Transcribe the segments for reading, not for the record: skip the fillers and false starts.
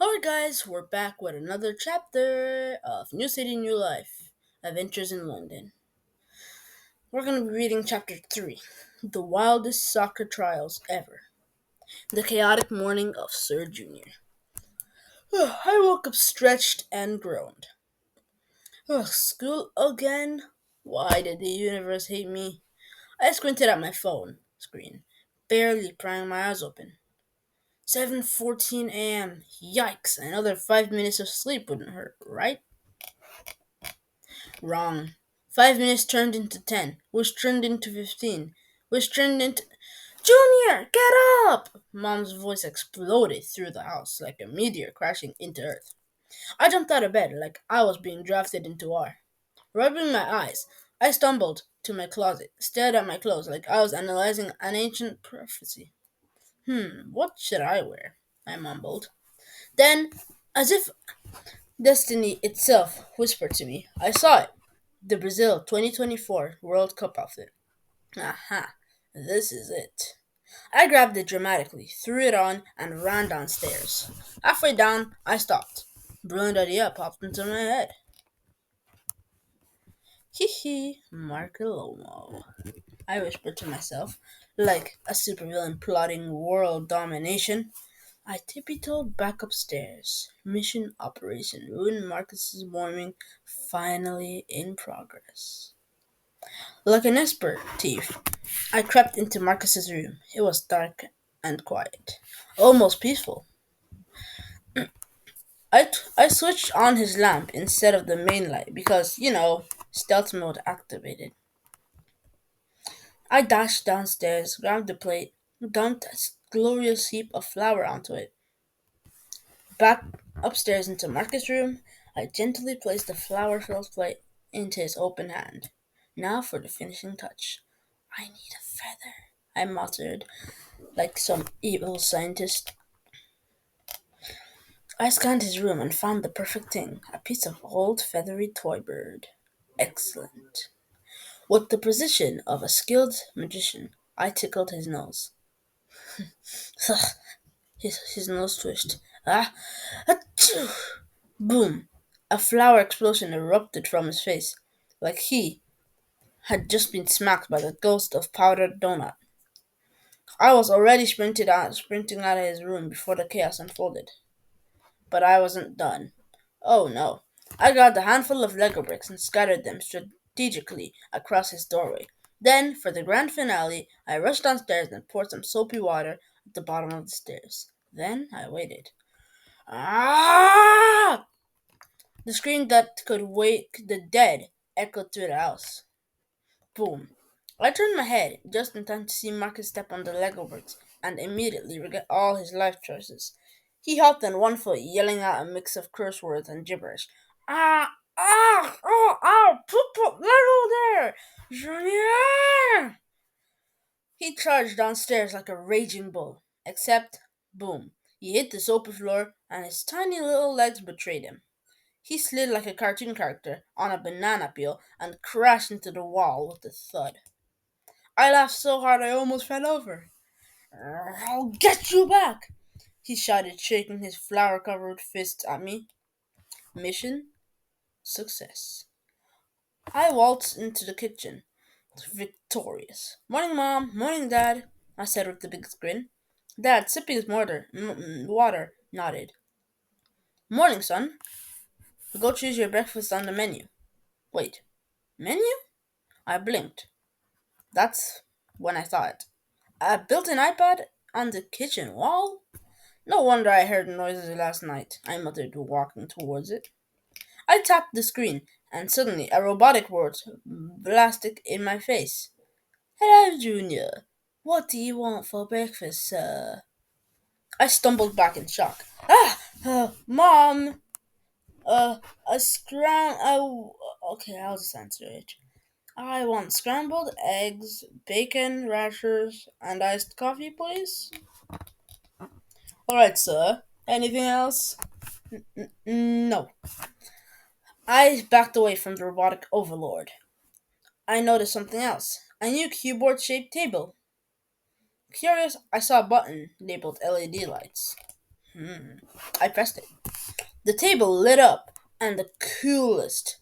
Alright, guys, we're back with another chapter of New City, New Life Adventures in London. We're going to be reading chapter 3 The Wildest Soccer Trials Ever. The Chaotic Morning of Sir Junior. I woke up stretched and groaned. School again? Why did the universe hate me? I squinted at my phone screen, barely prying my eyes open. 7:14 a.m. Yikes, another 5 minutes of sleep wouldn't hurt, right? Wrong. 5 minutes turned into 10, which turned into 15, which turned into. Junior, get up! Mom's voice exploded through the house like a meteor crashing into Earth. I jumped out of bed like I was being drafted into war. Rubbing my eyes, I stumbled to my closet, stared at my clothes like I was analyzing an ancient prophecy. What should I wear? I mumbled. Then, as if destiny itself whispered to me, I saw it. The Brazil 2024 World Cup outfit. Aha, this is it. I grabbed it dramatically, threw it on, and ran downstairs. Halfway down, I stopped. Brilliant idea popped into my head. Hee hee, Marcolomo, I whispered to myself, like a supervillain plotting world domination. I tippy-toed back upstairs. Mission Operation Ruin Marcus's morning finally in progress. Like an expert thief, I crept into Marcus's room. It was dark and quiet, almost peaceful. I switched on his lamp instead of the main light because, stealth mode activated. I dashed downstairs, grabbed the plate, dumped a glorious heap of flour onto it. Back upstairs into Marcus' room, I gently placed the flour-filled plate into his open hand. Now for the finishing touch. I need a feather, I muttered, like some evil scientist. I scanned his room and found the perfect thing, a piece of old feathery toy bird. Excellent. With the precision of a skilled magician, I tickled his nose. his nose twitched. Ah! Achoo! Boom! A flower explosion erupted from his face, like he had just been smacked by the ghost of powdered donut. I was already sprinting out of his room before the chaos unfolded. But I wasn't done. Oh no. I grabbed a handful of Lego bricks and scattered them strategically across his doorway. Then, for the grand finale, I rushed downstairs and poured some soapy water at the bottom of the stairs. Then I waited. Ah! The scream that could wake the dead echoed through the house. Boom. I turned my head just in time to see Marcus step on the Lego bricks and immediately regret all his life choices. He hopped on one foot, yelling out a mix of curse words and gibberish. Put Lego there! Junior! He charged downstairs like a raging bull, except, boom, he hit the soapy floor and his tiny little legs betrayed him. He slid like a cartoon character on a banana peel and crashed into the wall with a thud. I laughed so hard I almost fell over. I'll get you back, he shouted, shaking his flour covered fist at me. Mission success. I waltzed into the kitchen, victorious. Morning, Mom. Morning, Dad, I said with the biggest grin. Dad, sipping his water, nodded. Morning, son. Go choose your breakfast on the menu. Wait, menu? I blinked. That's when I saw it. A built-in iPad on the kitchen wall? No wonder I heard noises last night, I muttered, walking towards it. I tapped the screen, and suddenly a robotic voice blasted in my face. Hello, Junior. What do you want for breakfast, sir? I stumbled back in shock. Mom! A scram. Oh, okay, I'll just answer it. I want scrambled eggs, bacon, rashers, and iced coffee, please. All right, sir. Anything else? No. I backed away from the robotic overlord. I noticed something else. A new keyboard-shaped table. Curious, I saw a button labeled LED lights. I pressed it. The table lit up, and the coolest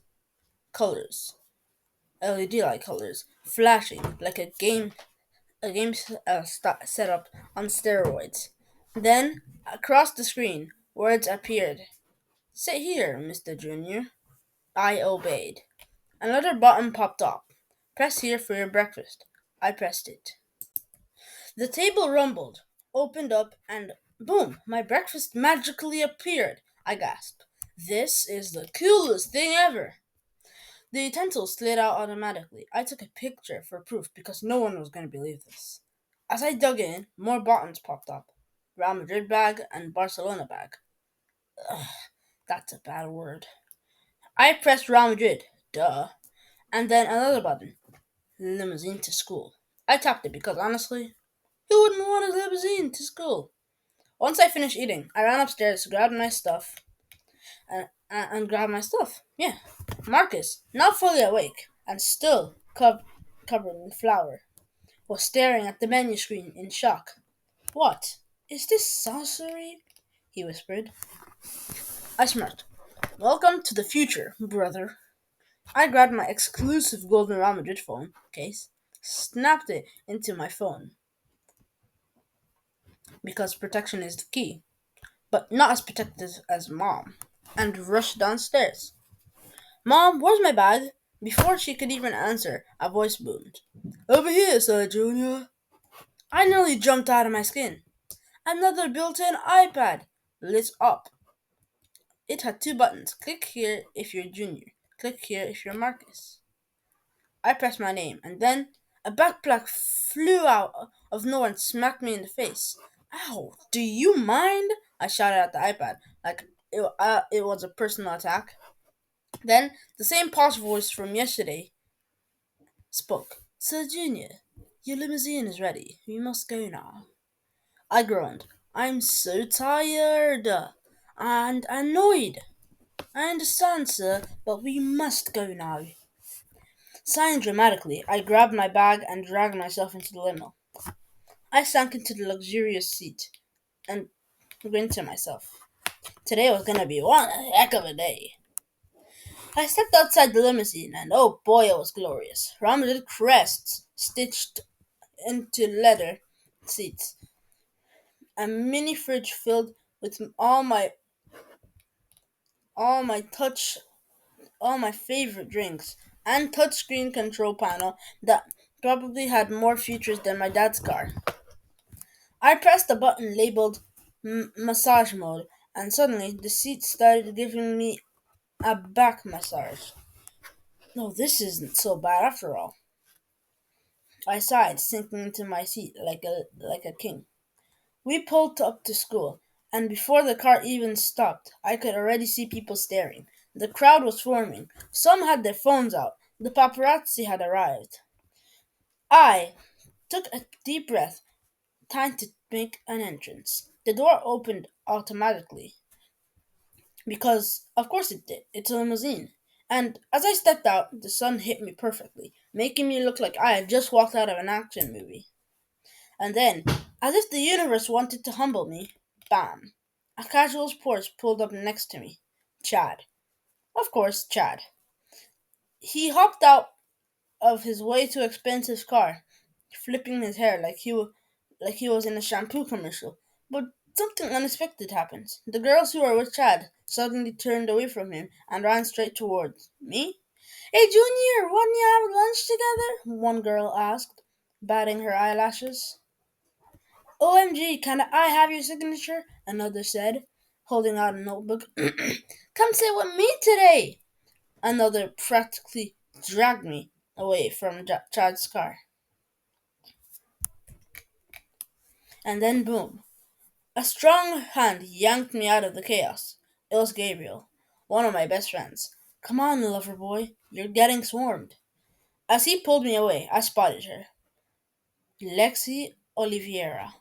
colors, LED light colors, flashing like a game set up on steroids. Then, across the screen, words appeared. Sit here, Mr. Junior. I obeyed. Another button popped up. Press here for your breakfast. I pressed it. The table rumbled, opened up, and boom, my breakfast magically appeared. I gasped. This is the coolest thing ever. The utensils slid out automatically. I took a picture for proof because no one was going to believe this. As I dug in, more buttons popped up. Real Madrid bag and Barcelona bag. Ugh, that's a bad word. I pressed Real Madrid. Duh. And then another button. Limousine to school. I tapped it because honestly, who wouldn't want a limousine to school? Once I finished eating, I ran upstairs, grabbed my stuff, and grabbed my stuff. Yeah. Marcus, now fully awake and still covered in flour, was staring at the menu screen in shock. What? Is this sorcery? He whispered. I smirked. Welcome to the future, brother. I grabbed my exclusive golden Real Madrid phone case, snapped it into my phone, because protection is the key, but not as protective as Mom, and rushed downstairs. Mom, where's my bag? Before she could even answer, a voice boomed. Over here, Sir Junior. I nearly jumped out of my skin. Another built-in iPad lit up. It had two buttons. Click here if you're Junior. Click here if you're Marcus. I pressed my name, and then a backpack flew out of nowhere and smacked me in the face. Ow, do you mind? I shouted at the iPad, like it was a personal attack. Then the same posh voice from yesterday spoke. Sir Junior, your limousine is ready. We must go now. I groaned. I'm so tired and annoyed. I understand, sir, but we must go now. Sighing dramatically, I grabbed my bag and dragged myself into the limo. I sank into the luxurious seat and grinned to myself. Today was gonna be one heck of a day. I stepped outside the limousine, and oh boy, it was glorious. Rounded crests stitched into leather seats, a mini fridge filled with all my touch all my favorite drinks, and touchscreen control panel that probably had more features than my dad's car. I pressed the button labeled massage mode, and suddenly the seat started giving me a back massage. No, this isn't so bad after all. I sighed, sinking into my seat like a king. We pulled up to school, and before the car even stopped, I could already see people staring. The crowd was forming. Some had their phones out. The paparazzi had arrived. I took a deep breath, time to make an entrance. The door opened automatically, because, of course it did. It's a limousine. And as I stepped out, the sun hit me perfectly, making me look like I had just walked out of an action movie. And then, as if the universe wanted to humble me, bam! A casual Porsche pulled up next to me. Chad. Of course, Chad. He hopped out of his way too expensive car, flipping his hair like he was in a shampoo commercial. But something unexpected happened. The girls who were with Chad suddenly turned away from him and ran straight towards me. Hey, Junior, want to have lunch together? One girl asked, batting her eyelashes. OMG, can I have your signature? Another said, holding out a notebook. Come sit with me today. Another practically dragged me away from Chad's car. And then boom. A strong hand yanked me out of the chaos. It was Gabriel, one of my best friends. Come on, lover boy, you're getting swarmed. As he pulled me away, I spotted her. Lexi Oliveira.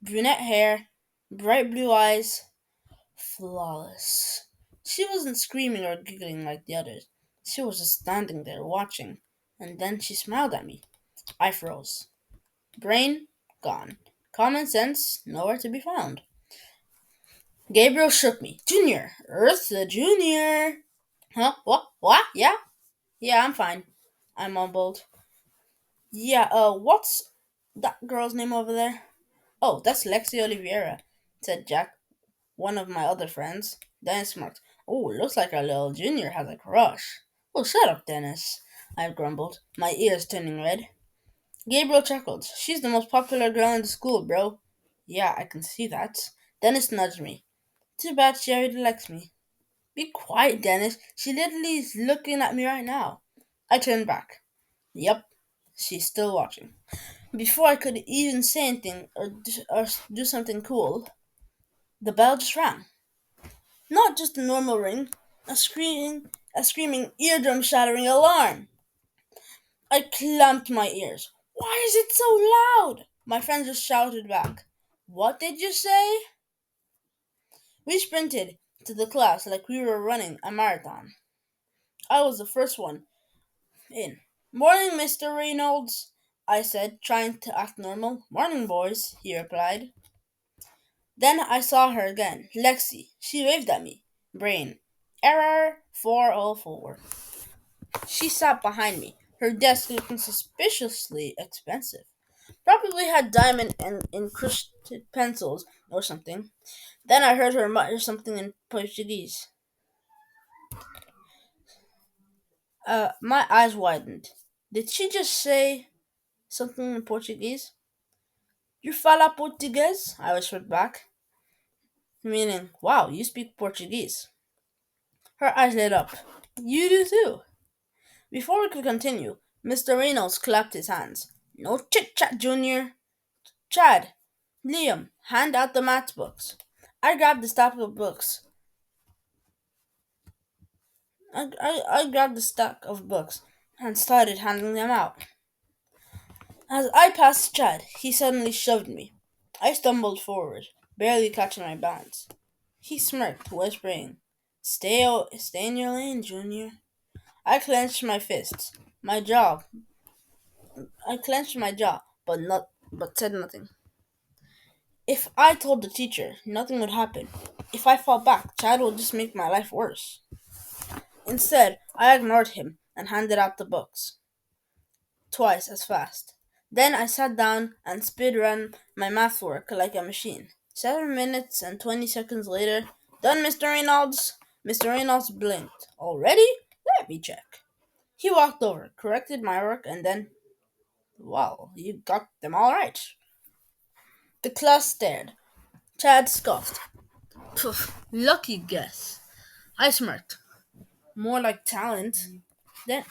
Brunette hair, bright blue eyes, flawless. She wasn't screaming or giggling like the others. She was just standing there watching, and then she smiled at me. I froze. Brain gone. Common sense nowhere to be found. Gabriel shook me. Junior! Ursa Junior! Huh? What? What? Yeah? Yeah, I'm fine. I mumbled. Yeah, what's that girl's name over there? Oh, that's Lexi Oliveira, said Jack, one of my other friends. Dennis smirked. Oh, looks like our little junior has a crush. Oh, shut up, Dennis, I grumbled, my ears turning red. Gabriel chuckled. She's the most popular girl in the school, bro. Yeah, I can see that. Dennis nudged me. Too bad she already likes me. Be quiet, Dennis. She literally is looking at me right now. I turned back. Yep, she's still watching. Before I could even say anything or do something cool, the bell just rang. Not just a normal ring, a screaming, eardrum-shattering alarm. I clamped my ears. Why is it so loud? My friend just shouted back. What did you say? We sprinted to the class like we were running a marathon. I was the first one in. Morning, Mr. Reynolds, I said, trying to act normal. Morning, boys, he replied. Then I saw her again. Lexi. She waved at me. Brain. Error 404. She sat behind me, her desk looking suspiciously expensive. Probably had diamond and encrusted pencils or something. Then I heard her mutter something in Portuguese. My eyes widened. Did she just say something in Portuguese? You fala português? I whispered back, meaning, wow, you speak Portuguese. Her eyes lit up. You do too. Before we could continue, Mr. Reynolds clapped his hands. No chit chat, Junior. Chad, Liam, hand out the math books. I grabbed the stack of books. I grabbed the stack of books and started handing them out. As I passed Chad, he suddenly shoved me. I stumbled forward, barely catching my balance. He smirked, whispering, Stay in your lane, Junior. I clenched my fists. My jaw. I clenched my jaw, but said nothing. If I told the teacher, nothing would happen. If I fought back, Chad would just make my life worse. Instead, I ignored him and handed out the books. Twice as fast. Then I sat down and speed ran my math work like a machine. 7 minutes and 20 seconds later, done, Mr. Reynolds. Mr. Reynolds blinked. Already? Let me check. He walked over, corrected my work, and then, well, you got them all right. The class stared. Chad scoffed. Poof, lucky guess. I smirked. More like talent. Then,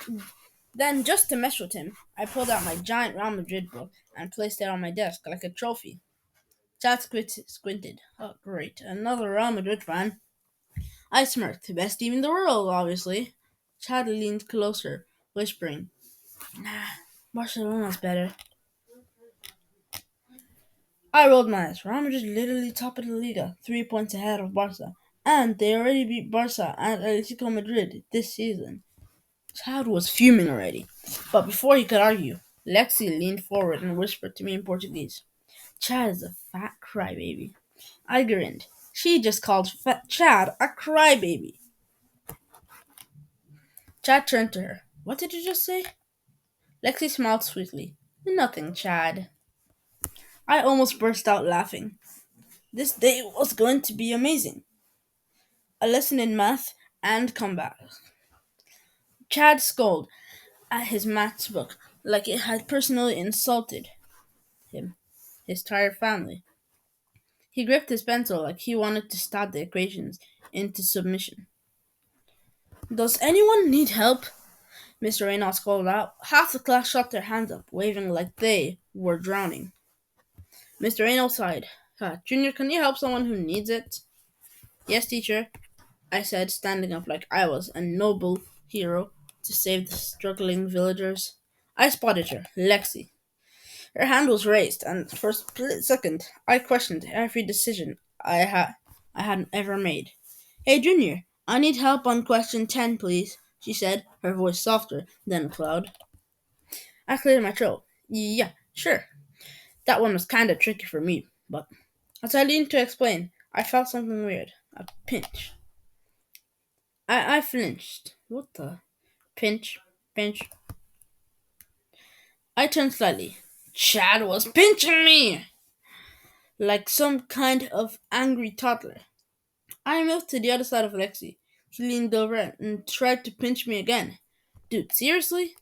then, just to mess with him, I pulled out my giant Real Madrid book and placed it on my desk like a trophy. Chad squinted. Oh, great. Another Real Madrid fan. I smirked. Best team in the world, obviously. Chad leaned closer, whispering, Nah, Barcelona's better. I rolled my eyes. Real Madrid literally top of the Liga, 3 points ahead of Barca. And they already beat Barca and Atletico Madrid this season. Chad was fuming already. But before he could argue, Lexi leaned forward and whispered to me in Portuguese. Chad is a fat crybaby. I grinned. She just called fat Chad a crybaby. Chad turned to her. What did you just say? Lexi smiled sweetly. Nothing, Chad. I almost burst out laughing. This day was going to be amazing. A lesson in math and combat. Chad scolded at his maths book like it had personally insulted him, his entire family. He gripped his pencil like he wanted to stab the equations into submission. Does anyone need help? Mr. Reynolds called out. Half the class shot their hands up, waving like they were drowning. Mr. Reynolds sighed. Junior, can you help someone who needs it? Yes, teacher, I said, standing up like I was a noble hero to save the struggling villagers. I spotted her, Lexi. Her hand was raised, and for a split second, I questioned every decision I hadn't ever made. Hey, Junior, I need help on question 10, please, she said, her voice softer than a cloud. I cleared my throat. Yeah, sure. That one was kinda tricky for me, but as I leaned to explain, I felt something weird. A pinch. I flinched. What the? Pinch, pinch. I turned slightly. Chad was pinching me! Like some kind of angry toddler. I moved to the other side of Lexi. He leaned over and tried to pinch me again. Dude, seriously?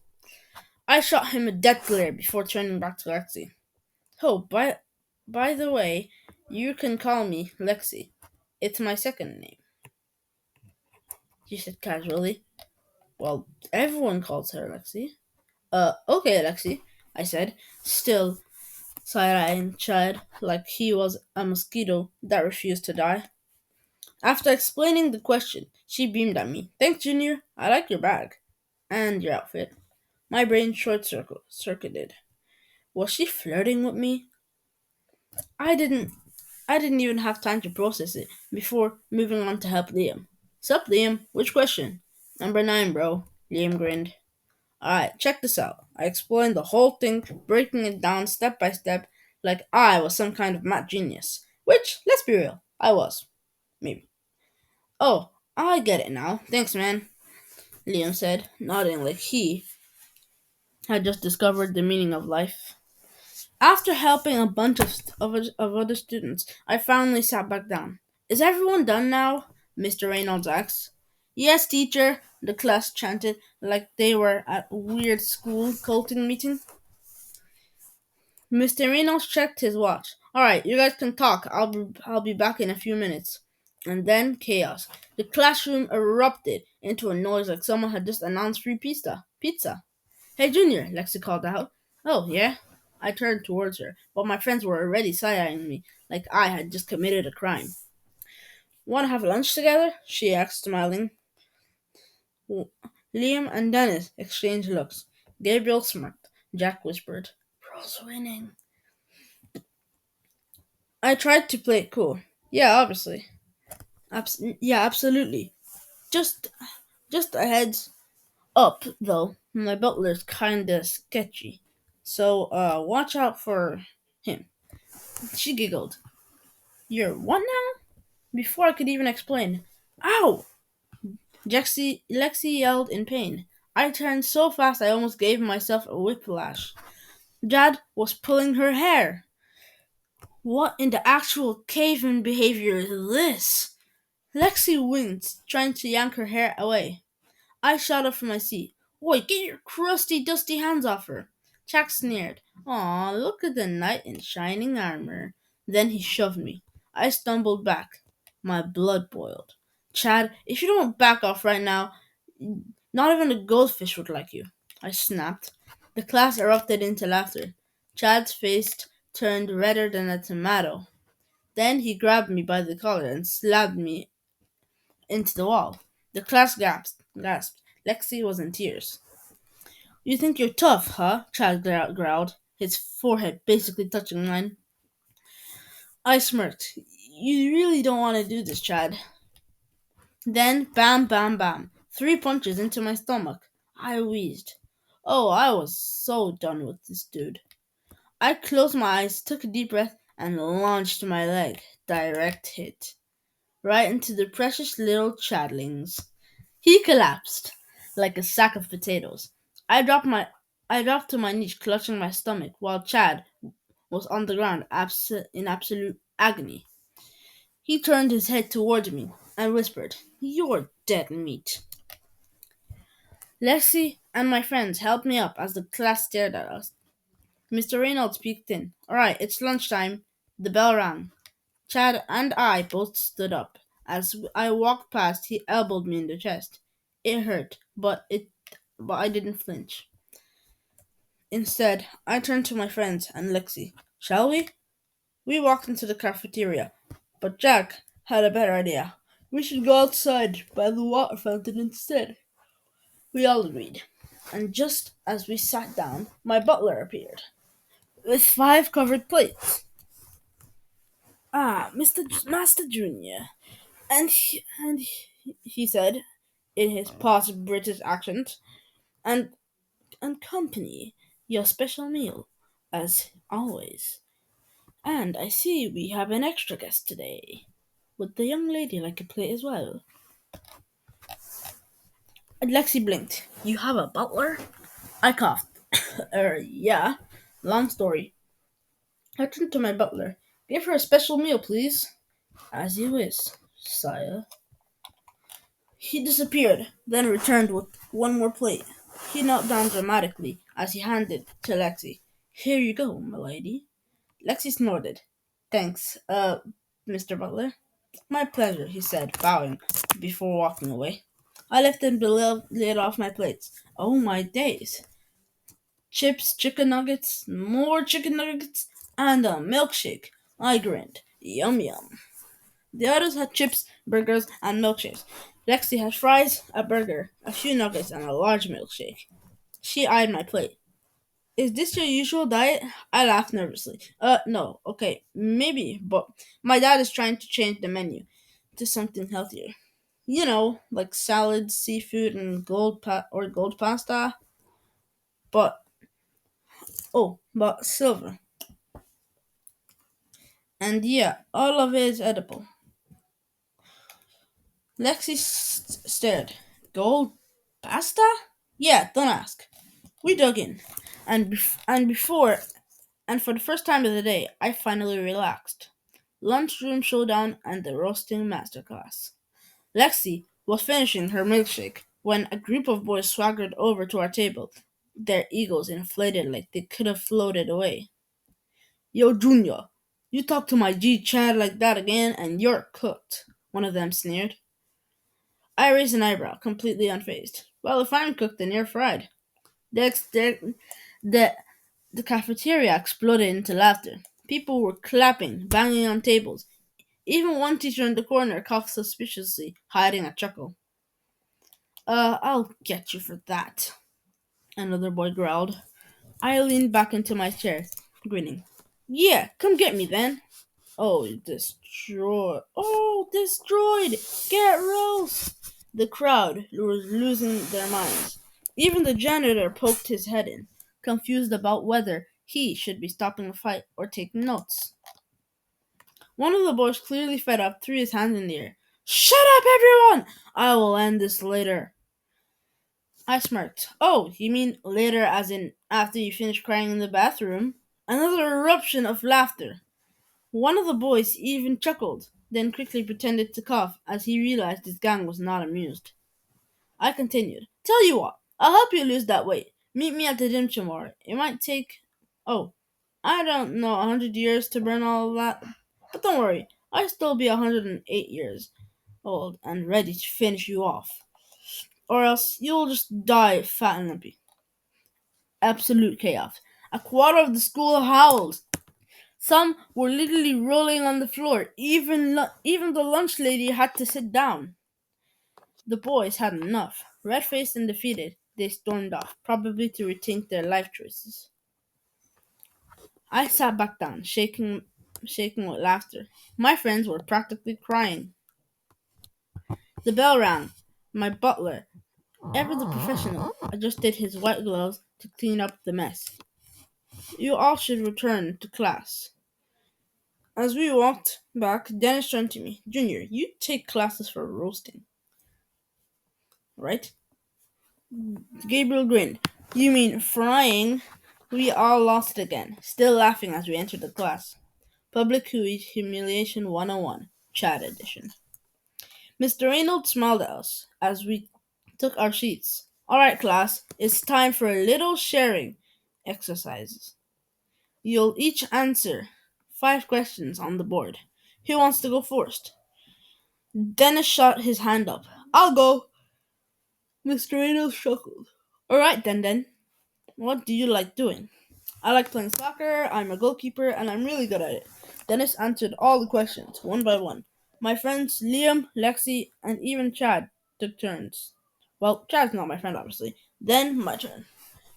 I shot him a death glare before turning back to Lexi. Oh, by the way, you can call me Lexi. It's my second name, she said casually. Well, everyone calls her Lexi. Okay, Lexi, I said, still side-eyeing Chad like he was a mosquito that refused to die. After explaining the question, she beamed at me. Thanks, Junior. I like your bag. And your outfit. My brain short-circuited. Was she flirting with me? I didn't I didn't even have time to process it before moving on to help Liam. Sup, Liam? Which question? Number 9, bro. Liam grinned. Alright, check this out. I explained the whole thing, breaking it down step by step, like I was some kind of math genius. Which, let's be real, I was. Maybe. Oh, I get it now. Thanks, man, Liam said, nodding like he had just discovered the meaning of life. After helping a bunch of other students, I finally sat back down. Is everyone done now? Mr. Reynolds asked. Yes, teacher, the class chanted like they were at a weird school culting meeting. Mr. Reynolds checked his watch. Alright, you guys can talk. I'll be back in a few minutes. And then chaos. The classroom erupted into a noise like someone had just announced free pizza. Hey, Junior, Lexi called out. Oh, yeah? I turned towards her, but my friends were already side-eyeing me like I had just committed a crime. Want to have lunch together? She asked, smiling. Liam and Dennis exchanged looks. Gabriel smirked. Jack whispered, Bro's winning. I tried to play it cool. Yeah, obviously. Yeah, absolutely. Just, just a heads up, though. My butler's kinda sketchy. So, watch out for him. She giggled. You're what now? Before I could even explain. Ow! Lexi yelled in pain. I turned so fast I almost gave myself a whiplash. Jad was pulling her hair. What in the actual caveman behavior is this? Lexi winced, trying to yank her hair away. I shot up from my seat. Oi, get your crusty, dusty hands off her. Jack sneered. Aw, look at the knight in shining armor. Then he shoved me. I stumbled back. My blood boiled. Chad, if you don't back off right now, not even a goldfish would like you. I snapped. The class erupted into laughter. Chad's face turned redder than a tomato. Then he grabbed me by the collar and slammed me into the wall. The class gasped. Lexi was in tears. You think you're tough, huh? Chad growled, his forehead basically touching mine. I smirked. You really don't want to do this, Chad. Then, bam, bam, bam. 3 punches into my stomach. I wheezed. Oh, I was so done with this dude. I closed my eyes, took a deep breath, and launched my leg. Direct hit. Right into the precious little Chadlings. He collapsed like a sack of potatoes. I dropped to my knees, clutching my stomach, while Chad was on the ground in absolute agony. He turned his head towards me and whispered, You're dead meat. Lexi and my friends helped me up as the class stared at us. Mr. Reynolds peeked in. Alright, it's lunchtime. The bell rang. Chad and I both stood up. As I walked past, he elbowed me in the chest. It hurt, but I didn't flinch. Instead, I turned to my friends and Lexi. Shall we? We walked into the cafeteria, but Jack had a better idea. We should go outside by the water fountain instead. We all agreed. And just as we sat down, my butler appeared with 5 covered plates. Ah, Master Junior, he said in his posh British accent, and company, your special meal, as always. And I see we have an extra guest today. Would the young lady like to play as well? Lexi blinked. You have a butler? I coughed. Yeah. Long story. I turned to my butler. Give her a special meal, please. As you wish, sire. He disappeared, then returned with one more plate. He knelt down dramatically as he handed it to Lexi. Here you go, milady. Lexi snorted. Thanks, Mr. Butler. My pleasure, he said, bowing before walking away. I lifted the lid off my plates. Oh my days. Chips, chicken nuggets, more chicken nuggets, and a milkshake. I grinned. Yum yum. The others had chips, burgers, and milkshakes. Lexi had fries, a burger, a few nuggets, and a large milkshake. She eyed my plate. Is this your usual diet? I laughed nervously. No. Okay, maybe, but my dad is trying to change the menu to something healthier. You know, like salads, seafood, and gold pasta. But but silver. And yeah, all of it is edible. Lexi stared. Gold pasta? Yeah, don't ask. We dug in, and before and for the first time of the day, I finally relaxed. Lunchroom showdown and the roasting masterclass. Lexi was finishing her milkshake when a group of boys swaggered over to our table, their egos inflated like they could have floated away. Yo, Junior, you talk to my G Chad like that again, and you're cooked, one of them sneered. I raised an eyebrow, completely unfazed. Well, if I'm cooked, then you're fried. The, the cafeteria exploded into laughter. People were clapping, banging on tables. Even one teacher in the corner coughed suspiciously, hiding a chuckle. I'll get you for that, another boy growled. I leaned back into my chair, grinning. Yeah, come get me then. Oh, destroyed. Oh, destroyed! Get Rose! The crowd was losing their minds. Even the janitor poked his head in, confused about whether he should be stopping the fight or taking notes. One of the boys, clearly fed up, threw his hands in the air. Shut up, everyone! I will end this later. I smirked. Oh, you mean later as in after you finish crying in the bathroom? Another eruption of laughter. One of the boys even chuckled, then quickly pretended to cough as he realized his gang was not amused. I continued. Tell you what, I'll help you lose that weight. Meet me at the gym tomorrow. It might take, oh, I don't know, 100 years to burn all of that. But don't worry, I'll still be 108 years old and ready to finish you off. Or else you'll just die fat and lumpy. Absolute chaos. A quarter of the school howled. Some were literally rolling on the floor. Even the lunch lady had to sit down. The boys had enough. Red-faced and defeated, they stormed off, probably to rethink their life choices. I sat back down, shaking with laughter. My friends were practically crying. The bell rang. My butler, ever the professional, adjusted his white gloves to clean up the mess. You all should return to class. As we walked back, Dennis turned to me. Junior, you take classes for roasting, right? Gabriel grinned. You mean frying? We all lost it again, still laughing as we entered the class. Public Humiliation 101, Chat Edition. Mr. Reynolds smiled at us as we took our seats. All right, class, it's time for a little sharing exercises. You'll each answer 5 questions on the board. Who wants to go first? Dennis shot his hand up. I'll go. Mr. Reynolds chuckled. All right, then. What do you like doing? I like playing soccer, I'm a goalkeeper, and I'm really good at it. Dennis answered all the questions, one by one. My friends Liam, Lexi, and even Chad took turns. Well, Chad's not my friend, obviously. Then my turn.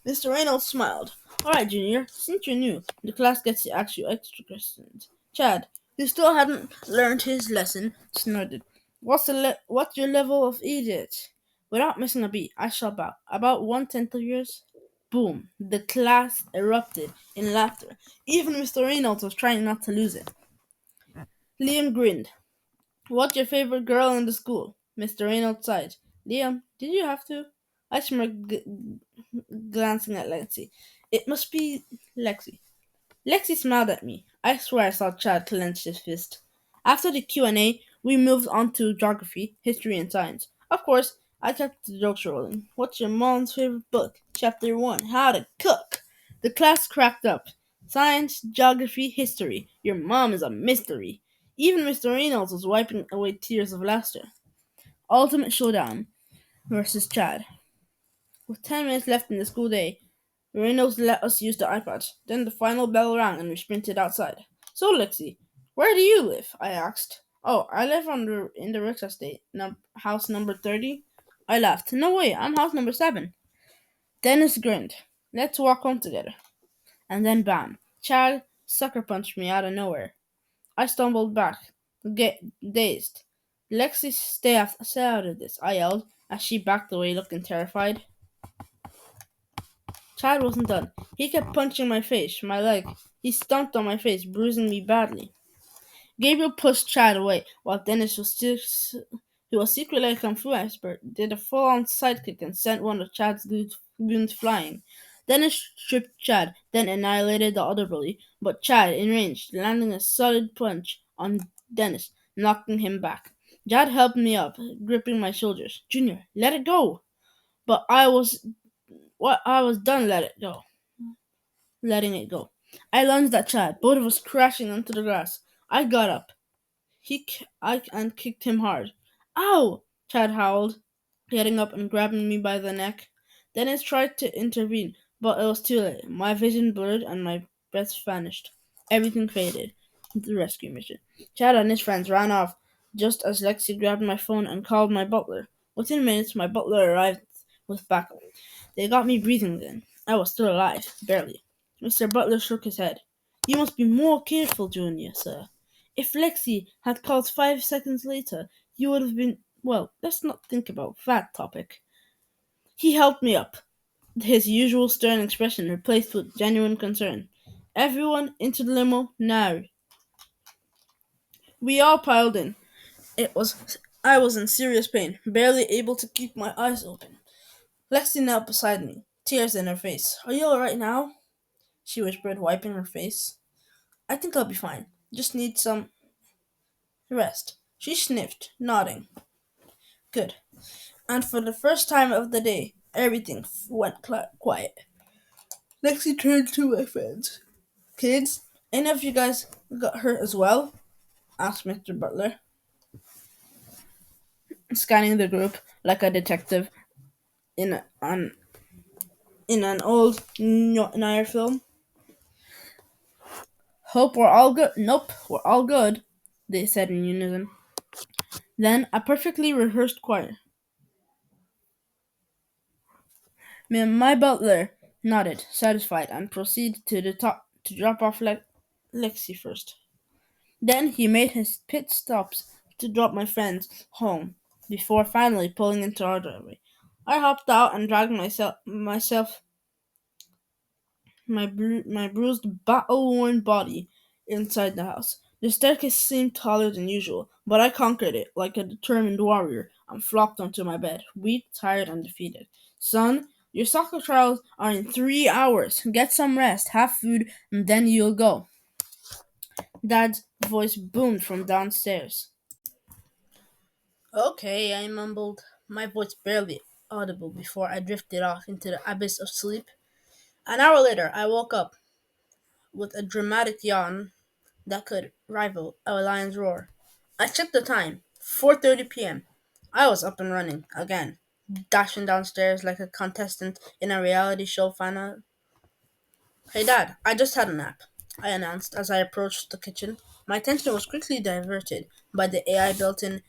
Mr. Reynolds smiled. Alright, Junior, since you're new, the class gets to ask you extra questions. Chad, who still hadn't learned his lesson, snorted. What's your level of idiot? Without missing a beat, I shot out. About 1/10 of yours? Boom. The class erupted in laughter. Even Mr. Reynolds was trying not to lose it. Liam grinned. What's your favorite girl in the school? Mr. Rain outside. Liam, did you have to? I smirked, glancing at Lexi. It must be Lexi. Lexi smiled at me. I swear I saw Chad clench his fist. After the Q&A, we moved on to geography, history, and science. Of course, I kept the jokes rolling. What's your mom's favorite book? Chapter 1, How to Cook. The class cracked up. Science, geography, history. Your mom is a mystery. Even Mr. Reynolds was wiping away tears of laughter. Ultimate Showdown versus Chad. With 10 minutes left in the school day, Reynolds let us use the iPad. Then the final bell rang and we sprinted outside. So, Lexi, where do you live? I asked. Oh, I live in the Ricks estate, house number 30. I laughed. No way, I'm house number 7. Dennis grinned. Let's walk home together. And then bam, Chad sucker punched me out of nowhere. I stumbled back, dazed. Lexi, stay out of this, I yelled as she backed away looking terrified. Chad wasn't done. He kept punching my face, my leg. He stomped on my face, bruising me badly. Gabriel pushed Chad away, while Dennis who was secretly a kung fu expert, did a full-on sidekick and sent one of Chad's goons flying. Dennis tripped Chad, then annihilated the other bully, but Chad, enraged, landing a solid punch on Dennis, knocking him back. Chad helped me up, gripping my shoulders. Junior, let it go! But I was done letting it go. I lunged at Chad, both of us crashing onto the grass. I got up. And kicked him hard. Ow! Chad howled, getting up and grabbing me by the neck. Dennis tried to intervene, but it was too late. My vision blurred and my breath vanished. Everything faded. The rescue mission. Chad and his friends ran off just as Lexi grabbed my phone and called my butler. Within minutes, my butler arrived with backup. They got me breathing again. I was still alive, barely. Mr. Butler shook his head. You must be more careful, Junior, sir. If Lexi had called 5 seconds later, you would have been. Well, let's not think about that topic. He helped me up, his usual stern expression replaced with genuine concern. Everyone into the limo now. We all piled in. I was in serious pain, barely able to keep my eyes open. Lexi knelt beside me, tears in her face. Are you alright now? She whispered, wiping her face. I think I'll be fine. Just need some rest. She sniffed, nodding. Good. And for the first time of the day, everything went quiet. Lexi turned to my friends. Kids, any of you guys got hurt as well? Asked Mr. Butler, scanning the group like a detective in an in an old Nair film. Hope we're all good. Nope, we're all good, they said in unison. Then a perfectly rehearsed choir. My butler nodded, satisfied, and proceeded to the top to drop off Lexi first. Then he made his pit stops to drop my friends home before finally pulling into our driveway. I hopped out and dragged my bruised, battle-worn body inside the house. The staircase seemed taller than usual, but I conquered it like a determined warrior and flopped onto my bed, weak, tired, and defeated. Son, your soccer trials are in 3 hours. Get some rest, have food, and then you'll go. Dad's voice boomed from downstairs. Okay, I mumbled, my voice barely audible before I drifted off into the abyss of sleep. An hour later, I woke up with a dramatic yawn that could rival a lion's roar. I checked the time, 4:30 p.m. I was up and running again, dashing downstairs like a contestant in a reality show final. Hey Dad, I just had a nap, I announced as I approached the kitchen. My attention was quickly diverted by the AI built-in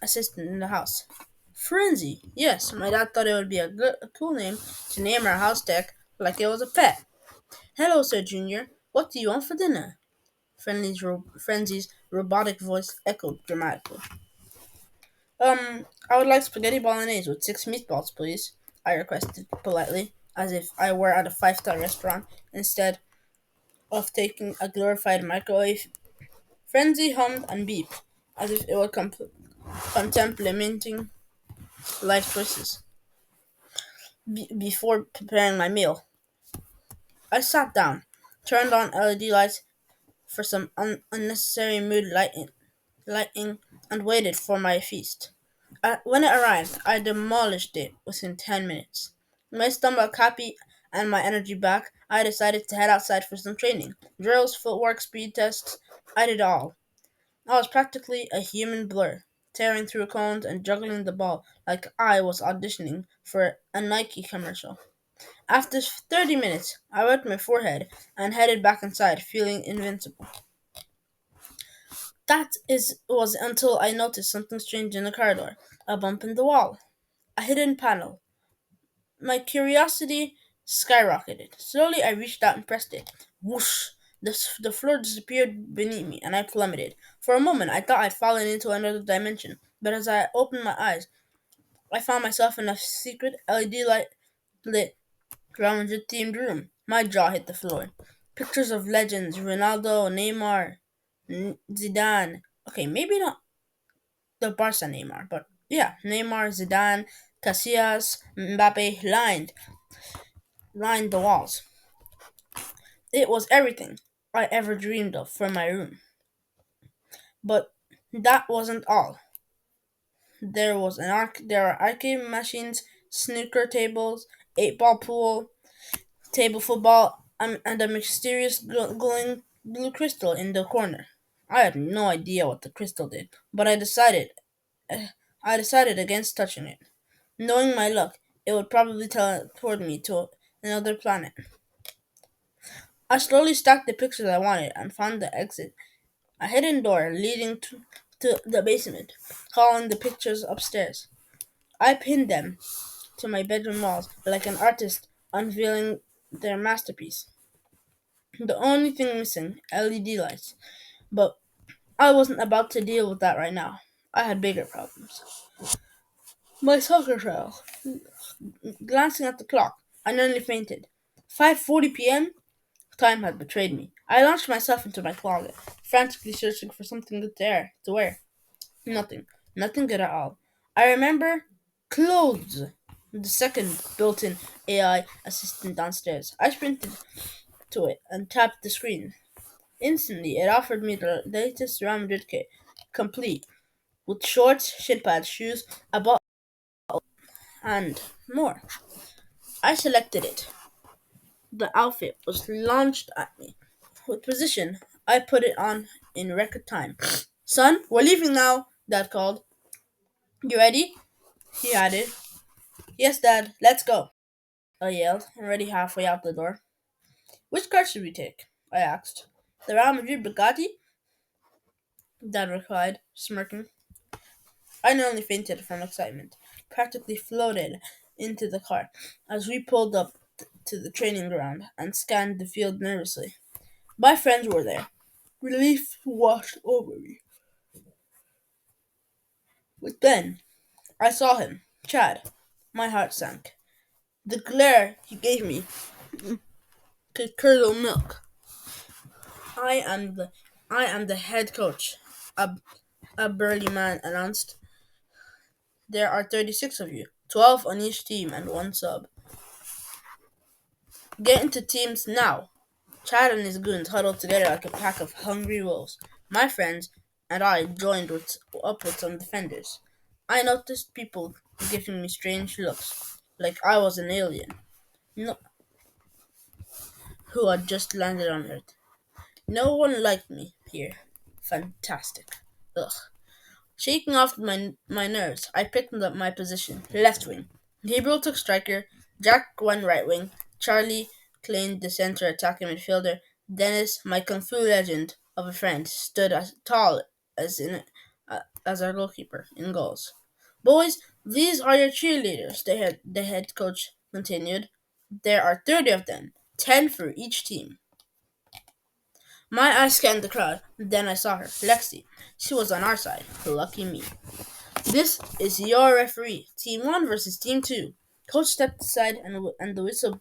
assistant in the house. Frenzy. Yes, my dad thought it would be a cool name to name our house tech like it was a pet. Hello, Sir Junior. What do you want for dinner? Frenzy's robotic voice echoed dramatically. I would like spaghetti bolognese with 6 meatballs, please, I requested politely, as if I were at a five-star restaurant instead of taking a glorified microwave. Frenzy hummed and beeped. as if it were contemplating life choices. Before preparing my meal, I sat down, turned on LED lights for some unnecessary mood lighting, and waited for my feast. When it arrived, I demolished it within 10 minutes. My stomach happy and my energy back, I decided to head outside for some training. Drills, footwork, speed tests, I did all. I was practically a human blur, tearing through cones and juggling the ball like I was auditioning for a Nike commercial. After 30 minutes, I wiped my forehead and headed back inside, feeling invincible. That was until I noticed something strange in the corridor. A bump in the wall. A hidden panel. My curiosity skyrocketed. Slowly I reached out and pressed it. Whoosh! The floor disappeared beneath me and I plummeted. For a moment I thought I'd fallen into another dimension, but as I opened my eyes, I found myself in a secret LED light lit Real Madrid themed room. My jaw hit the floor. Pictures of legends Ronaldo, Neymar, Zidane. Okay, maybe not the Barca Neymar, but yeah, Neymar, Zidane, Casillas, Mbappe lined the walls. It was everything I ever dreamed of for my room. But that wasn't all. There are arcade machines, snooker tables, eight ball pool, table football, and a mysterious glowing blue crystal in the corner. I had no idea what the crystal did, but I decided against touching it. Knowing my luck, it would probably teleport me to another planet. I slowly stacked the pictures I wanted and found the exit, a hidden door leading to the basement, calling the pictures upstairs. I pinned them to my bedroom walls like an artist unveiling their masterpiece. The only thing missing, LED lights. But I wasn't about to deal with that right now. I had bigger problems. My soccer trial. Glancing at the clock, I nearly fainted. 5:40 p.m. Time had betrayed me. I launched myself into my closet, frantically searching for something good to wear. Nothing. Nothing good at all. I remember clothes. The second built-in AI assistant downstairs. I sprinted to it and tapped the screen. Instantly, it offered me the latest Real Madrid kit, complete, with shorts, shin pads, shoes, a bottle, and more. I selected it. The outfit was launched at me. With precision, I put it on in record time. Son, we're leaving now, Dad called. You ready? He added. Yes, Dad, let's go, I yelled, already halfway out the door. Which car should we take? I asked. The Real Madrid Bugatti? Dad replied, smirking. I nearly fainted from excitement, practically floated into the car as we pulled up to the training ground and scanned the field nervously. My friends were there. Relief washed over me. But then I saw him, Chad. My heart sank. The glare he gave me could curdle milk. I am the I am the head coach. A, a burly man announced. There are 36 of you, 12 on each team and one sub. Get into teams now. Chad and his goons huddled together like a pack of hungry wolves. My friends and I joined up with some defenders. I noticed people giving me strange looks, like I was an alien no, who had just landed on Earth. No one liked me here. Fantastic. Ugh. Shaking off my nerves, I picked up my position, left wing. Gabriel took striker, Jack went right wing, Charlie claimed the center attacking midfielder, Dennis, my kung fu legend of a friend, stood as tall as our goalkeeper in goals. Boys, these are your cheerleaders, the head coach continued. There are 30 of them, 10 for each team. My eyes scanned the crowd, then I saw her, Lexi. She was on our side. Lucky me. This is your referee. Team 1 versus Team 2. Coach stepped aside and the whistle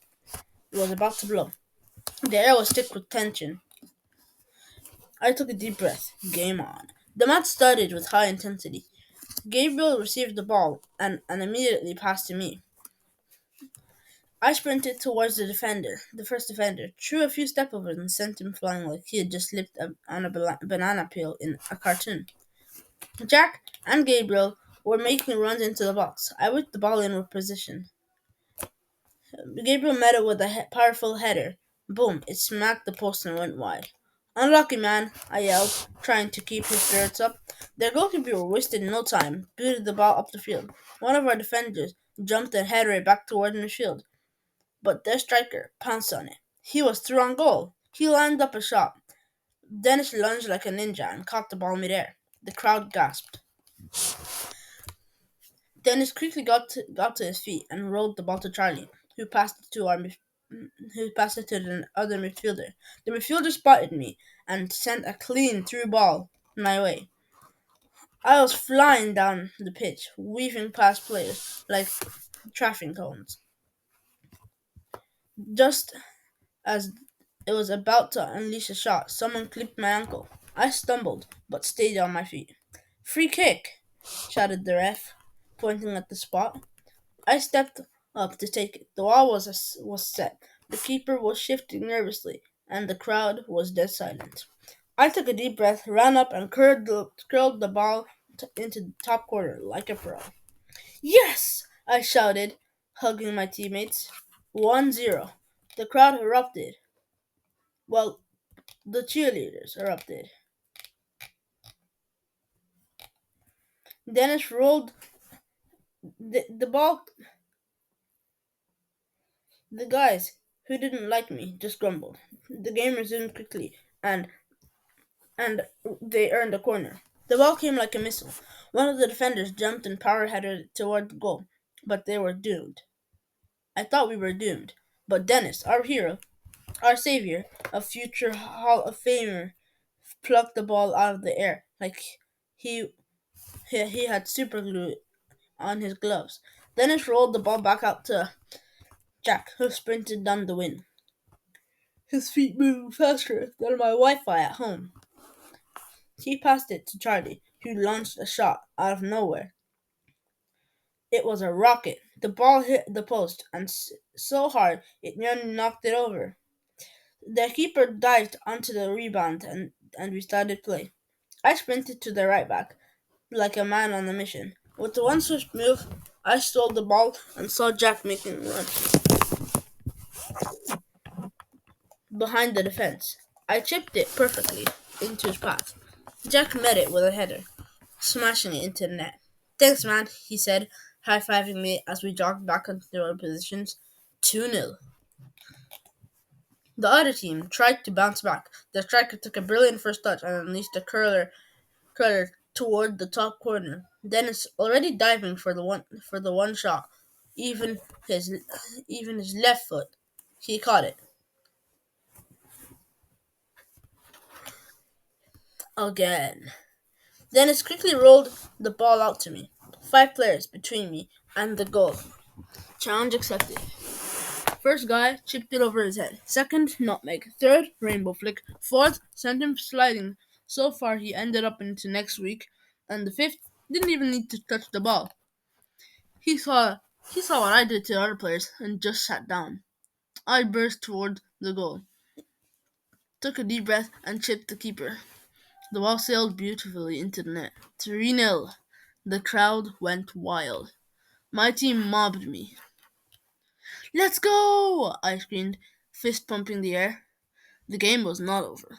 was about to blow. The air was thick with tension. I took a deep breath. Game on. The match started with high intensity. Gabriel received the ball and immediately passed to me. I sprinted towards the first defender, threw a few step overs and sent him flying like he had just slipped on a banana peel in a cartoon. Jack and Gabriel were making runs into the box. I whipped the ball in with precision. Gabriel met it with a powerful header. Boom! It smacked the post and went wide. Unlucky man, I yelled, trying to keep his spirits up. Their goalkeeper wasted no time, booted the ball up the field. One of our defenders jumped and headed it back toward midfield, but their striker pounced on it. He was through on goal. He lined up a shot. Dennis lunged like a ninja and caught the ball midair. The crowd gasped. Dennis quickly got to his feet and rolled the ball to Charlie, who passed it to the other midfielder. The midfielder spotted me and sent a clean through ball my way. I was flying down the pitch, weaving past players like traffic cones. Just as it was about to unleash a shot, someone clipped my ankle. I stumbled, but stayed on my feet. Free kick! Shouted the ref, pointing at the spot. I stepped up to take it. The wall was set. The keeper was shifting nervously, and the crowd was dead silent. I took a deep breath, ran up, and curled the ball into the top corner like a pro. Yes! I shouted, hugging my teammates. 1-0. The crowd erupted. Well, the cheerleaders erupted. Dennis rolled the ball. The guys who didn't like me just grumbled. The game resumed quickly, and they earned a corner. The ball came like a missile. One of the defenders jumped and power headed it toward the goal, but they were doomed. I thought we were doomed, but Dennis, our hero, our savior, a future Hall of Famer, plucked the ball out of the air like he he had super glue on his gloves. Dennis rolled the ball back out to Jack, who sprinted down the wing, his feet moving faster than my Wi-Fi at home. He passed it to Charlie, who launched a shot out of nowhere. It was a rocket. The ball hit the post, and so hard it nearly knocked it over. The keeper dived onto the rebound, and we started play. I sprinted to the right back, like a man on a mission. With one swift move, I stole the ball and saw Jack making a run behind the defense. I chipped it perfectly into his path. Jack met it with a header, smashing it into the net. Thanks, man, he said, high-fiving me as we jogged back into our positions. 2-0. The other team tried to bounce back. The striker took a brilliant first touch and unleashed a curler toward the top corner. Dennis, already diving for the one shot, even his even his left foot, he caught it again. Dennis quickly rolled the ball out to me. 5 players between me and the goal. Challenge accepted. First guy chipped it over his head. Second, nutmeg. Third, rainbow flick. Fourth, sent him sliding. So far, he ended up into next week. And the fifth didn't even need to touch the ball. He saw what I did to the other players and just sat down. I burst toward the goal, took a deep breath, and chipped the keeper. The ball sailed beautifully into the net. 3-0. The crowd went wild. My team mobbed me. Let's go! I screamed, fist pumping the air. The game was not over.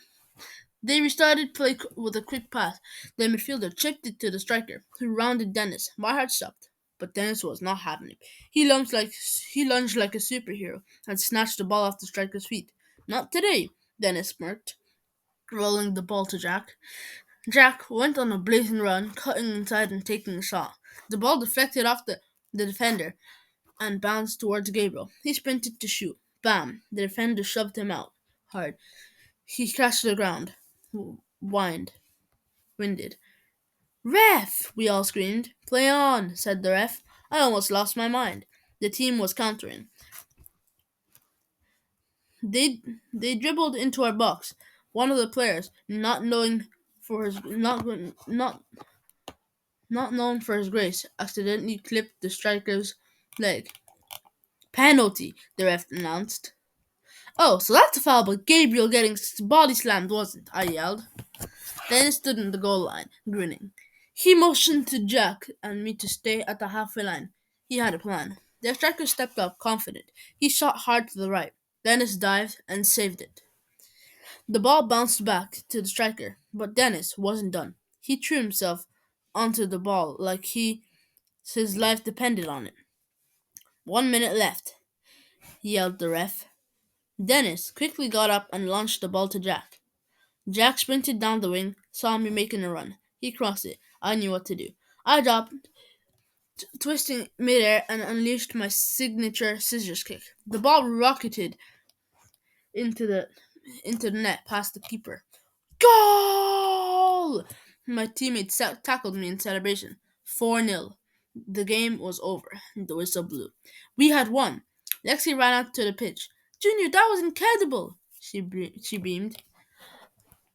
They restarted play with a quick pass. The midfielder chipped it to the striker, who rounded Dennis. My heart stopped, but Dennis was not having it. He lunged like a superhero and snatched the ball off the striker's feet. Not today, Dennis smirked, rolling the ball to Jack. Jack went on a blazing run, cutting inside and taking a shot. The ball deflected off the defender and bounced towards Gabriel. He sprinted to shoot. Bam! The defender shoved him out hard. He crashed to the ground, winded. Ref! We all screamed. Play on, said the ref. I almost lost my mind. The team was countering. They dribbled into our box. One of the players, not knowing for his not known for his grace, accidentally clipped the striker's leg. Penalty, the ref announced. Oh, so that's a foul, but Gabriel getting body slammed wasn't, I yelled. Dennis stood in the goal line, grinning. He motioned to Jack and me to stay at the halfway line. He had a plan. The striker stepped up, confident. He shot hard to the right. Dennis dived and saved it. The ball bounced back to the striker, but Dennis wasn't done. He threw himself onto the ball like his life depended on it. 1 minute left, yelled the ref. Dennis quickly got up and launched the ball to Jack. Jack sprinted down the wing, saw me making a run. He crossed it. I knew what to do. I dropped, twisting midair, and unleashed my signature scissors kick. The ball rocketed into the into the net past the keeper. Goal! My teammates tackled me in celebration. 4-0. The game was over. The whistle blew. We had won. Lexi ran out to the pitch. Junior, that was incredible! She beamed.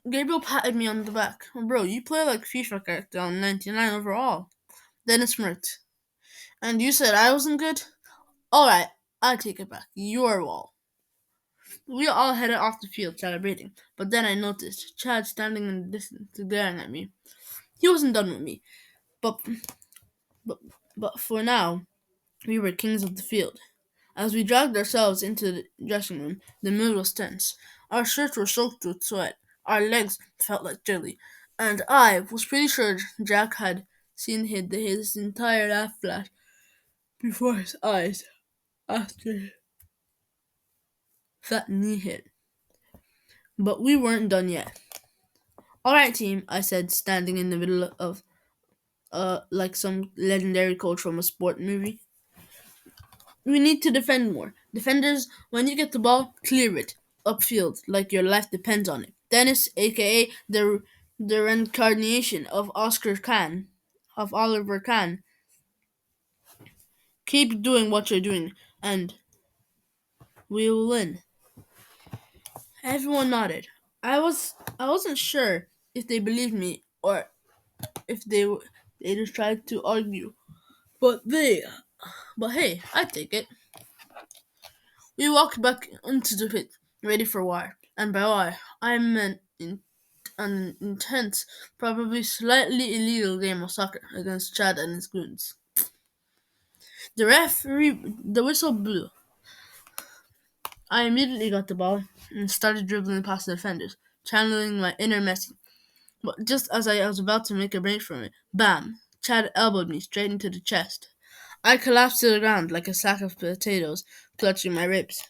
Gabriel patted me on the back. Bro, you play like FIFA character on 99 overall. Dennis smirked. And you said I wasn't good? Alright, I take it back. Your wall. We all headed off the field celebrating, but then I noticed Chad standing in the distance glaring at me. He wasn't done with me, but but but for now, we were kings of the field. As we dragged ourselves into the dressing room, the mood was tense. Our shirts were soaked with sweat, our legs felt like jelly, and I was pretty sure Jack had seen his entire laugh flash before his eyes after that knee hit. But we weren't done yet. Alright, team, I said, standing in the middle of like some legendary coach from a sport movie. We need to defend more. Defenders, when you get the ball, clear it upfield like your life depends on it. Dennis, aka the reincarnation of Oliver Kahn, keep doing what you're doing, and we will win. Everyone nodded. I wasn't sure if they believed me or if they just tried to argue, but but hey, I take it. We walked back into the pit, ready for war. And by war, I meant an intense, probably slightly illegal game of soccer against Chad and his goons. The whistle blew. I immediately got the ball and started dribbling past the defenders, channeling my inner Messi. But just as I was about to make a break from it, bam! Chad elbowed me straight into the chest. I collapsed to the ground like a sack of potatoes, clutching my ribs.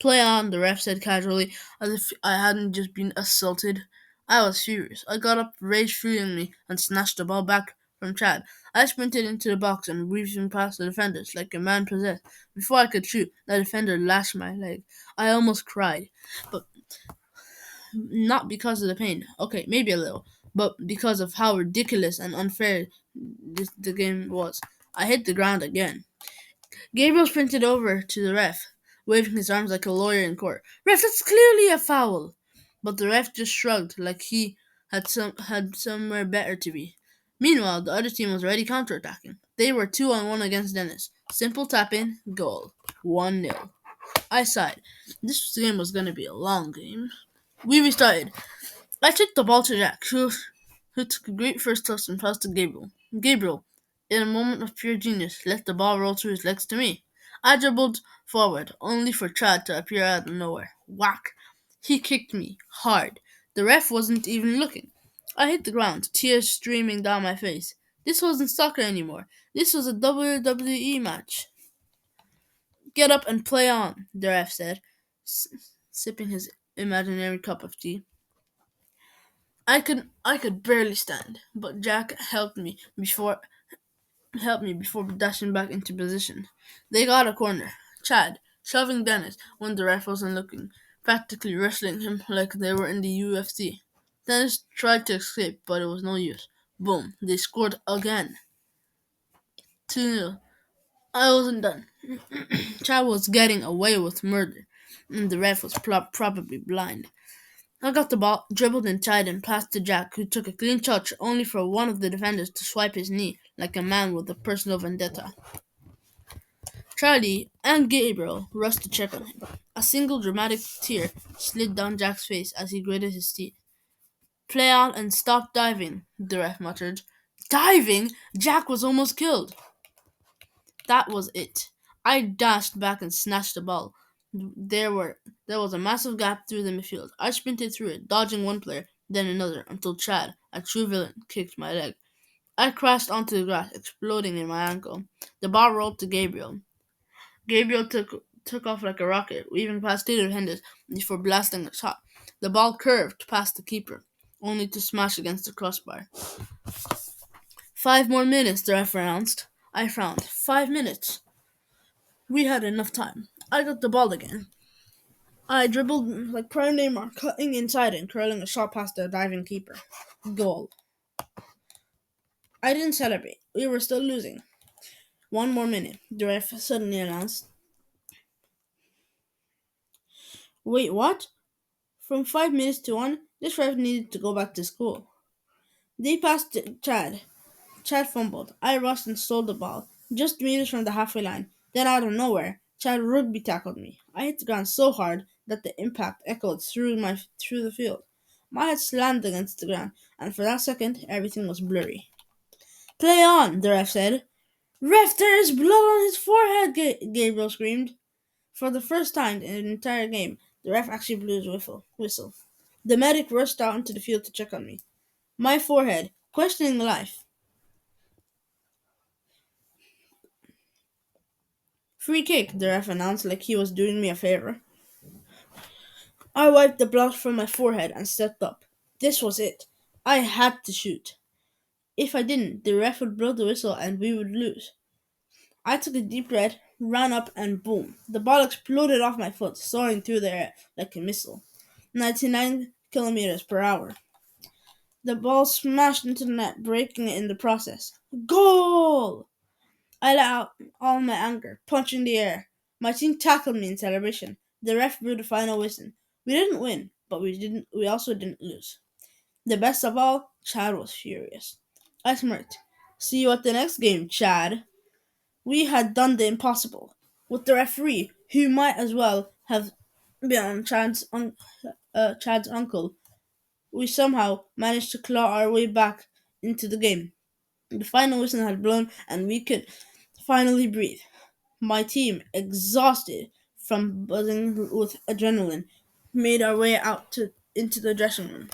Play on, the ref said casually, as if I hadn't just been assaulted. I was furious. I got up, rage fueling me, and snatched the ball back from Chad. I sprinted into the box and weaved him past the defenders like a man possessed. Before I could shoot, the defender lashed my leg. I almost cried, but not because of the pain. Okay, maybe a little, but because of how ridiculous and unfair the game was. I hit the ground again. Gabriel sprinted over to the ref, waving his arms like a lawyer in court. Ref, that's clearly a foul! But the ref just shrugged like he had somewhere better to be. Meanwhile, the other team was already counterattacking. They were 2-on-1 against Dennis. Simple tap in, goal. 1-0. I sighed. This game was going to be a long game. We restarted. I took the ball to Jack, who took a great first toss and passed to Gabriel. Gabriel, in a moment of pure genius, let the ball roll through his legs to me. I dribbled forward, only for Chad to appear out of nowhere. Whack! He kicked me hard. The ref wasn't even looking. I hit the ground, tears streaming down my face. This wasn't soccer anymore. This was a WWE match. Get up and play on, the ref said, sipping his imaginary cup of tea. I could barely stand, but Jack helped me before dashing back into position. They got a corner. Chad, shoving Dennis when the ref wasn't looking, practically wrestling him like they were in the UFC. Dennis tried to escape, but it was no use. Boom, they scored again. 2-0. I wasn't done. Chad was getting away with murder, and the ref was probably blind. I got the ball, dribbled inside, and passed to Jack, who took a clean touch only for one of the defenders to swipe his knee like a man with a personal vendetta. Charlie and Gabriel rushed to check on him. A single dramatic tear slid down Jack's face as he gritted his teeth. Play on and stop diving, the ref muttered. Diving? Jack was almost killed. That was it. I dashed back and snatched the ball. There was a massive gap through the midfield. I sprinted through it, dodging one player, then another, until Chad, a true villain, kicked my leg. I crashed onto the grass, exploding in my ankle. The ball rolled to Gabriel. Gabriel took off like a rocket, weaving past two defenders before blasting a shot. The ball curved past the keeper, only to smash against the crossbar. 5 more minutes, the ref announced. I frowned. 5 minutes. We had enough time. I got the ball again. I dribbled like prime Neymar, cutting inside and curling a shot past the diving keeper. Goal. I didn't celebrate. We were still losing. 1 more minute, the ref suddenly announced. Wait, what? From 5 minutes to one, this ref needed to go back to school. They passed to Chad. Chad fumbled. I rushed and stole the ball, just meters from the halfway line. Then out of nowhere, Chad rugby tackled me. I hit the ground so hard that the impact echoed through the field. My head slammed against the ground, and for that second, everything was blurry. Play on, the ref said. Ref, there is blood on his forehead, Gabriel screamed. For the first time in the entire game, the ref actually blew his whistle. The medic rushed out into the field to check on me. My forehead, questioning life. Free kick, the ref announced like he was doing me a favor. I wiped the blood from my forehead and stepped up. This was it. I had to shoot. If I didn't, the ref would blow the whistle and we would lose. I took a deep breath, ran up, and boom. The ball exploded off my foot, soaring through the air like a missile. 99 kilometers per hour. The ball smashed into the net, breaking it in the process. Goal! I let out all my anger, punching the air. My team tackled me in celebration. The ref blew the final whistle. We didn't win, but we also didn't lose. The best of all, Chad was furious. I smirked. See you at the next game, Chad. We had done the impossible. With the referee, who might as well have been Chad's uncle, we somehow managed to claw our way back into the game. The final whistle had blown, and we could finally breathe. My team, exhausted from buzzing with adrenaline, made our way into the dressing room.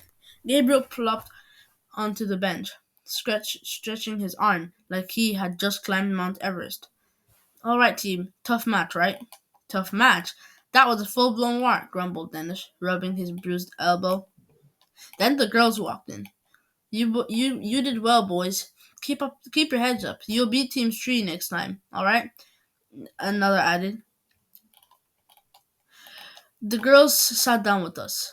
Gabriel plopped onto the bench, stretching his arm like he had just climbed Mount Everest. All right, team, tough match, right? Tough match? That was a full-blown war, grumbled Dennis, rubbing his bruised elbow. Then the girls walked in. You did well, boys. Keep your heads up. You'll beat Team 3 next time, all right? Another added. The girls sat down with us.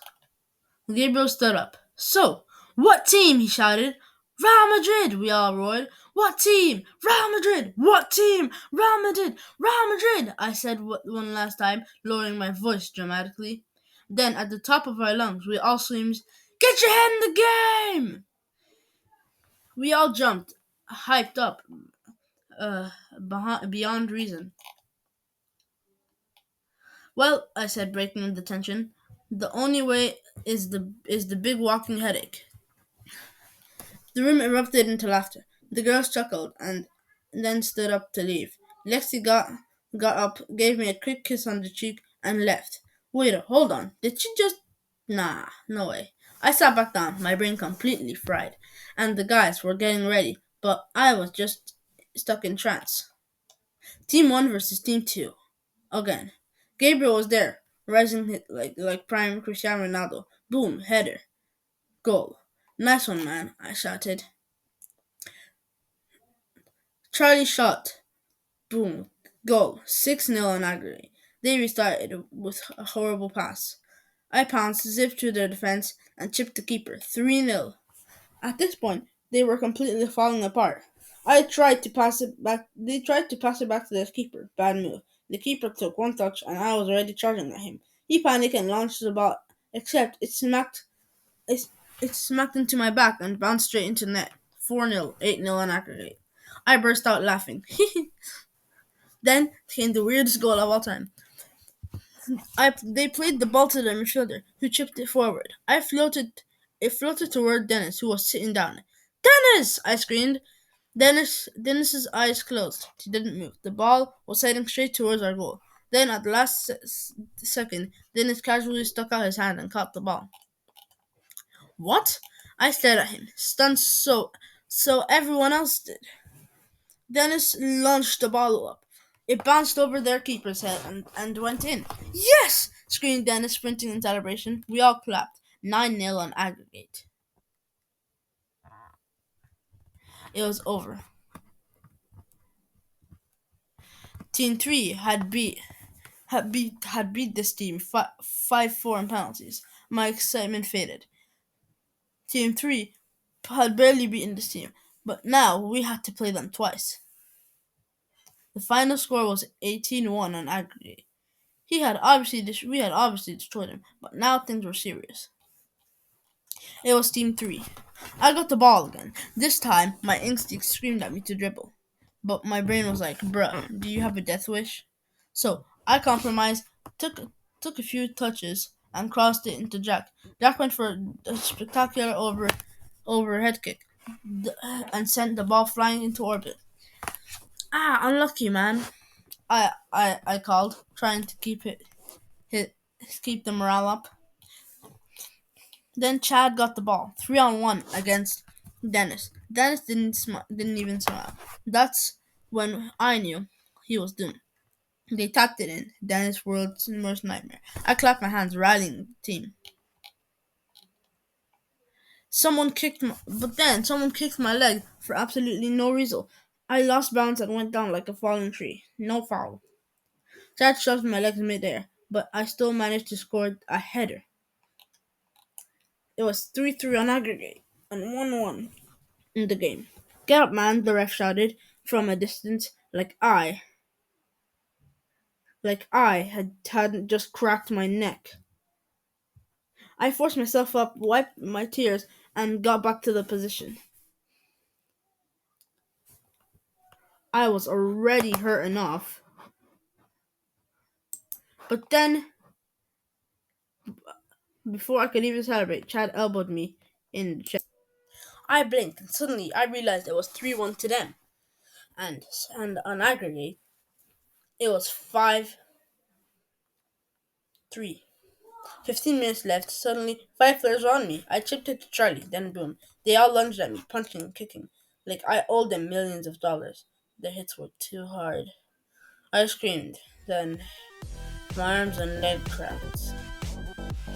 Gabriel stood up. So, what team? He shouted. Real Madrid, we all roared. What team? Real Madrid! What team? Real Madrid! Real Madrid! I said one last time, lowering my voice dramatically. Then, at the top of our lungs, we all screamed, Get your head in the game! We all jumped, hyped up, beyond reason. Well, I said, breaking the tension, the only way is the big walking headache. The room erupted into laughter. The girls chuckled and then stood up to leave. Lexi got up, gave me a quick kiss on the cheek, and left. Wait, hold on. Did she just? Nah, no way. I sat back down, my brain completely fried, and the guys were getting ready, but I was just stuck in trance. Team 1 versus Team 2. Again. Gabriel was there, rising like prime Cristiano Ronaldo. Boom, header. Goal. Nice one, man, I shouted. Charlie shot. Boom. Goal. 6-0 on aggregate. They restarted with a horrible pass. I pounced, zipped through their defense, and chipped the keeper. 3-0. At this point, they were completely falling apart. I tried to pass it back. They tried to pass it back to the keeper. Bad move. The keeper took one touch, and I was already charging at him. He panicked and launched the ball except it, it smacked into my back and bounced straight into the net. 4-0, 8-0 on aggregate. I burst out laughing. Then came the weirdest goal of all time. They played the ball to the midfielder, who chipped it forward. It floated toward Dennis, who was sitting down. Dennis! I screamed. Dennis's eyes closed. He didn't move. The ball was heading straight towards our goal. Then, at the last second, Dennis casually stuck out his hand and caught the ball. What? I stared at him, stunned so everyone else did. Dennis launched the ball up. It bounced over their keeper's head and went in. Yes! Screamed Dennis, sprinting in celebration. We all clapped. 9-0 on aggregate. It was over. Team 3 had beat this team 5-4 in penalties. My excitement faded. Team 3 had barely beaten this team, but now we had to play them twice. The final score was 18-1 on aggregate. We had obviously destroyed him, but now things were serious. It was Team 3. I got the ball again. This time, my instinct screamed at me to dribble. But my brain was like, bruh, do you have a death wish? So, I compromised, took a few touches, and crossed it into Jack. Jack went for a spectacular overhead kick and sent the ball flying into orbit. Ah, unlucky, man. I called, trying to hit, keep the morale up. Then Chad got the ball, 3-on-1 against Dennis. Dennis didn't even smile. That's when I knew he was doomed. They tapped it in. Dennis' world's worst nightmare. I clapped my hands, rallying the team. Someone kicked my leg for absolutely no reason. I lost balance and went down like a fallen tree. No foul. Chad shoved my legs midair, but I still managed to score a header. It was 3-3 on aggregate and 1-1 in the game. Get up, man, the ref shouted from a distance, like I hadn't just cracked my neck. I forced myself up, wiped my tears, and got back to the position. I was already hurt enough. But then, before I could even celebrate, Chad elbowed me in the chest. I blinked, and suddenly I realized it was 3-1 to them. And on aggregate, it was 5-3. 15 minutes left. Suddenly, five players were on me. I chipped it to Charlie, then boom. They all lunged at me, punching and kicking, like I owed them millions of dollars. Their hits were too hard. I screamed. Then my arms and leg cramped.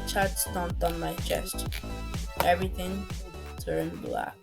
Chad stomped on my chest. Everything turned black.